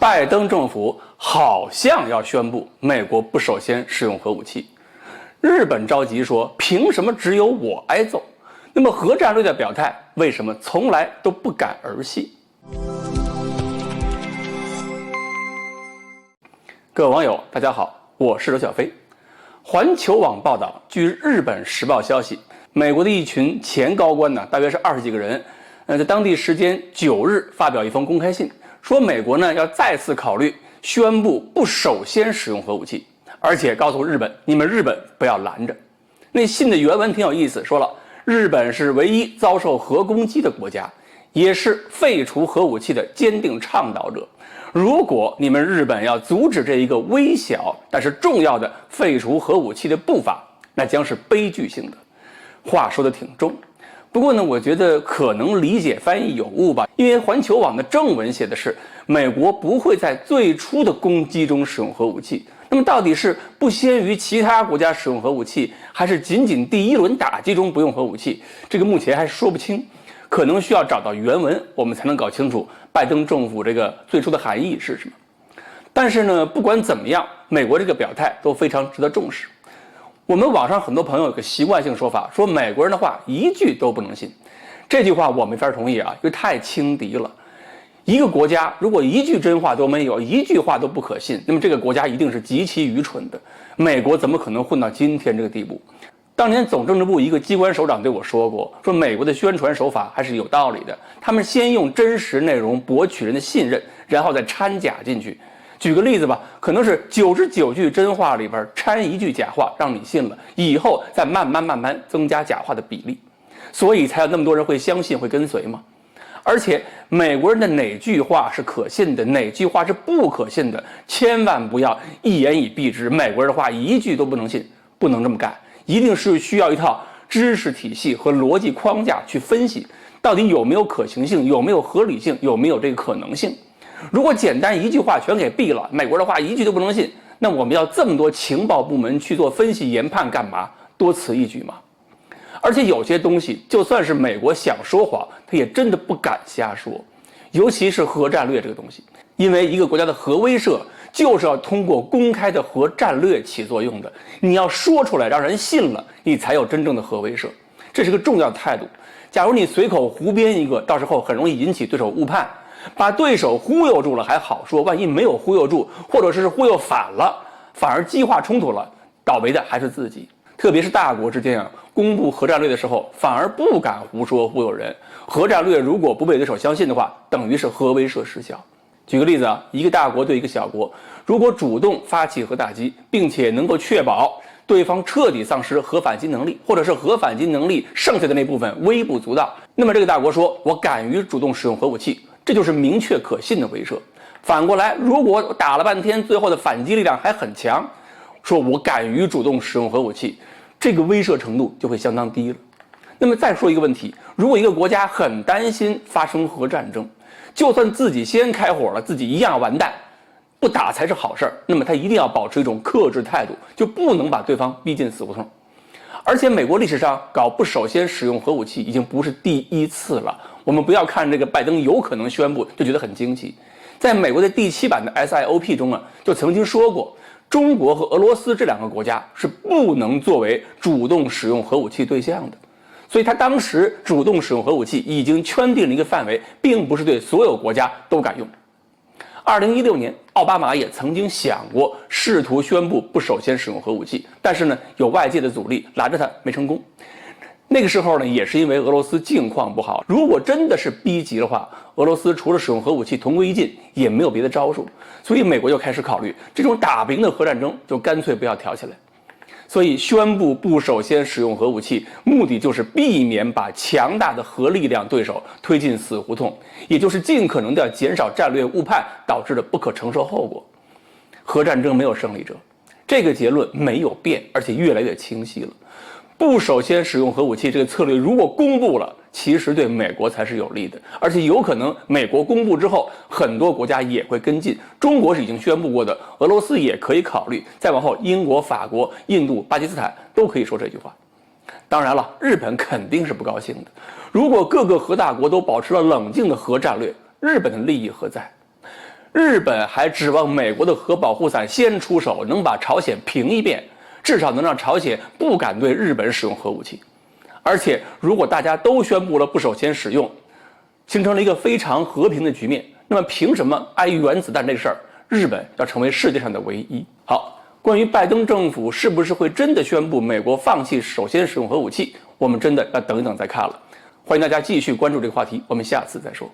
拜登政府好像要宣布美国不首先使用核武器，日本着急说凭什么只有我挨揍？那么核战略的表态为什么从来都不敢儿戏？各位网友，大家好，我是刘小飞。环球网报道，据日本时报消息，美国的一群前高官大约是20几个人，在当地时间9日发表一封公开信，说美国要再次考虑宣布不首先使用核武器，而且告诉日本，你们日本不要拦着。那信的原文挺有意思，说了日本是唯一遭受核攻击的国家，也是废除核武器的坚定倡导者。如果你们日本要阻止这一个微小但是重要的废除核武器的步伐，那将是悲剧性的。话说得挺重，不过我觉得可能理解翻译有误吧，因为环球网的正文写的是美国不会在最初的攻击中使用核武器，那么到底是不先于其他国家使用核武器，还是仅仅第一轮打击中不用核武器，这个目前还说不清，可能需要找到原文我们才能搞清楚拜登政府这个最初的含义是什么。但是不管怎么样，美国这个表态都非常值得重视。我们网上很多朋友有个习惯性说法，说美国人的话一句都不能信。这句话我没法同意啊，因为太轻敌了。一个国家如果一句真话都没有，一句话都不可信，那么这个国家一定是极其愚蠢的。美国怎么可能混到今天这个地步？当年总政治部一个机关首长对我说过，说美国的宣传手法还是有道理的，他们先用真实内容博取人的信任，然后再掺假进去。举个例子吧，可能是99句真话里边掺一句假话，让你信了，以后再慢慢增加假话的比例，所以才有那么多人会相信，会跟随嘛。而且美国人的哪句话是可信的，哪句话是不可信的，千万不要一言以蔽之，美国人的话一句都不能信，不能这么干，一定是需要一套知识体系和逻辑框架去分析，到底有没有可行性，有没有合理性，有没有这个可能性。如果简单一句话全给毙了，美国的话一句都不能信，那我们要这么多情报部门去做分析研判干嘛？多此一举嘛。而且有些东西就算是美国想说谎，他也真的不敢瞎说，尤其是核战略这个东西，因为一个国家的核威慑就是要通过公开的核战略起作用的，你要说出来让人信了，你才有真正的核威慑，这是个重要的态度。假如你随口胡编一个，到时候很容易引起对手误判，把对手忽悠住了还好说，万一没有忽悠住，或者是忽悠反了，反而激化冲突了，倒霉的还是自己。特别是大国之间公布核战略的时候，反而不敢胡说忽悠人。核战略如果不被对手相信的话，等于是核威慑失效。举个例子一个大国对一个小国，如果主动发起核打击，并且能够确保对方彻底丧失核反击能力，或者是核反击能力剩下的那部分微不足道，那么这个大国说我敢于主动使用核武器，这就是明确可信的威慑。反过来，如果打了半天最后的反击力量还很强，说我敢于主动使用核武器，这个威慑程度就会相当低了。那么再说一个问题，如果一个国家很担心发生核战争，就算自己先开火了，自己一样完蛋，不打才是好事儿，那么他一定要保持一种克制态度，就不能把对方逼进死胡同。而且美国历史上搞不首先使用核武器已经不是第一次了，我们不要看这个拜登有可能宣布就觉得很惊奇。在美国的第7版的 SIOP 中就曾经说过，中国和俄罗斯这2个国家是不能作为主动使用核武器对象的。所以他当时主动使用核武器已经圈定了一个范围，并不是对所有国家都敢用。2016年奥巴马也曾经想过试图宣布不首先使用核武器，但是有外界的阻力拦着他没成功。那个时候也是因为俄罗斯境况不好，如果真的是逼急的话，俄罗斯除了使用核武器同归于尽，也没有别的招数。所以美国就开始考虑这种打不赢的核战争就干脆不要挑起来。所以宣布不首先使用核武器，目的就是避免把强大的核力量对手推进死胡同，也就是尽可能的减少战略误判导致的不可承受后果。核战争没有胜利者，这个结论没有变，而且越来越清晰了。不首先使用核武器这个策略如果公布了，其实对美国才是有利的，而且有可能美国公布之后，很多国家也会跟进。中国是已经宣布过的，俄罗斯也可以考虑，再往后英国、法国、印度、巴基斯坦都可以说这句话。当然了，日本肯定是不高兴的。如果各个核大国都保持了冷静的核战略，日本的利益何在？日本还指望美国的核保护伞先出手，能把朝鲜平一遍，至少能让朝鲜不敢对日本使用核武器。而且，如果大家都宣布了不首先使用，形成了一个非常和平的局面，那么凭什么碍于原子弹这事儿，日本要成为世界上的唯一？好，关于拜登政府是不是会真的宣布美国放弃首先使用核武器，我们真的要等一等再看了。欢迎大家继续关注这个话题，我们下次再说。